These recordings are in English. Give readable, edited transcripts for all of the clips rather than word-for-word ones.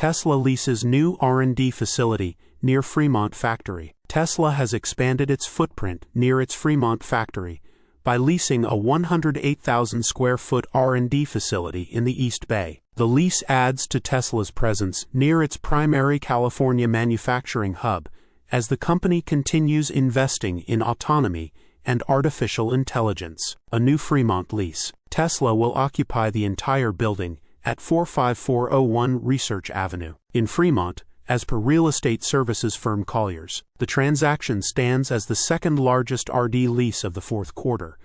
Tesla leases new R&D facility near Fremont Factory. Tesla has expanded its footprint near its Fremont factory by leasing a 108,000 square foot R&D facility in the East Bay. The lease adds to Tesla's presence near its primary California manufacturing hub as the company continues investing in autonomy and artificial intelligence. A new Fremont lease. Tesla will occupy the entire building at 45401 Research Avenue in Fremont, as per real estate services firm Colliers. The transaction stands as the second largest RD lease of the fourth quarter,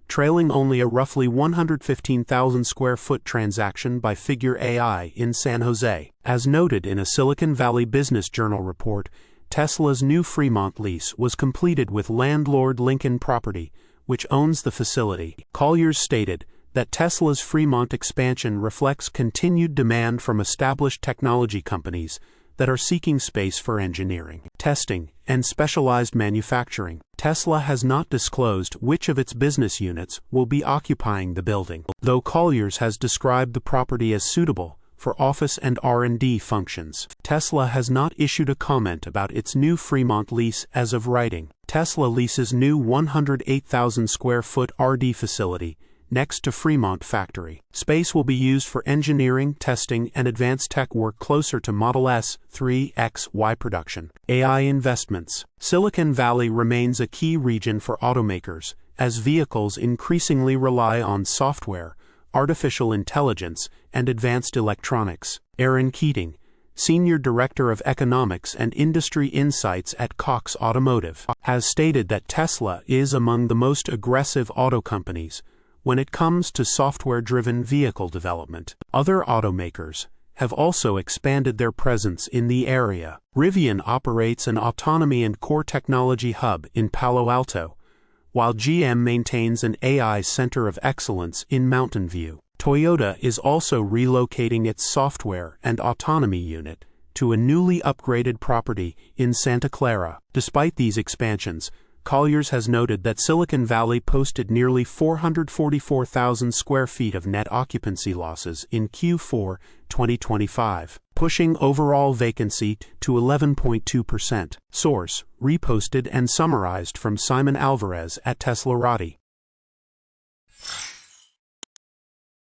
trailing only a roughly 115,000 square foot transaction by Figure AI in San Jose. As noted in a Silicon Valley Business Journal report, Tesla's new Fremont lease was completed with landlord Lincoln Property, which owns the facility. Colliers stated that Tesla's Fremont expansion reflects continued demand from established technology companies that are seeking space for engineering, testing, and specialized manufacturing. Tesla has not disclosed which of its business units will be occupying the building, though Colliers has described the property as suitable for office and R&D functions. Tesla has not issued a comment about its new Fremont lease as of writing. Tesla leases new 108,000 square foot RD facility next to Fremont Factory. Space will be used for engineering, testing, and advanced tech work closer to Model S, 3, X, Y production. AI investments. Silicon Valley remains a key region for automakers, as vehicles increasingly rely on software, artificial intelligence, and advanced electronics. Aaron Keating, Senior Director of Economics and Industry Insights at Cox Automotive, has stated that Tesla is among the most aggressive auto companies when it comes to software-driven vehicle development. Other automakers have also expanded their presence in the area. Rivian operates an autonomy and core technology hub in Palo Alto, while GM maintains an AI center of excellence in Mountain View. Toyota is also relocating its software and autonomy unit to a newly upgraded property in Santa Clara. Despite these expansions, Colliers has noted that Silicon Valley posted nearly 444,000 square feet of net occupancy losses in Q4 2025, pushing overall vacancy to 11.2%. Source: reposted and summarized from Simon Alvarez at teslarati.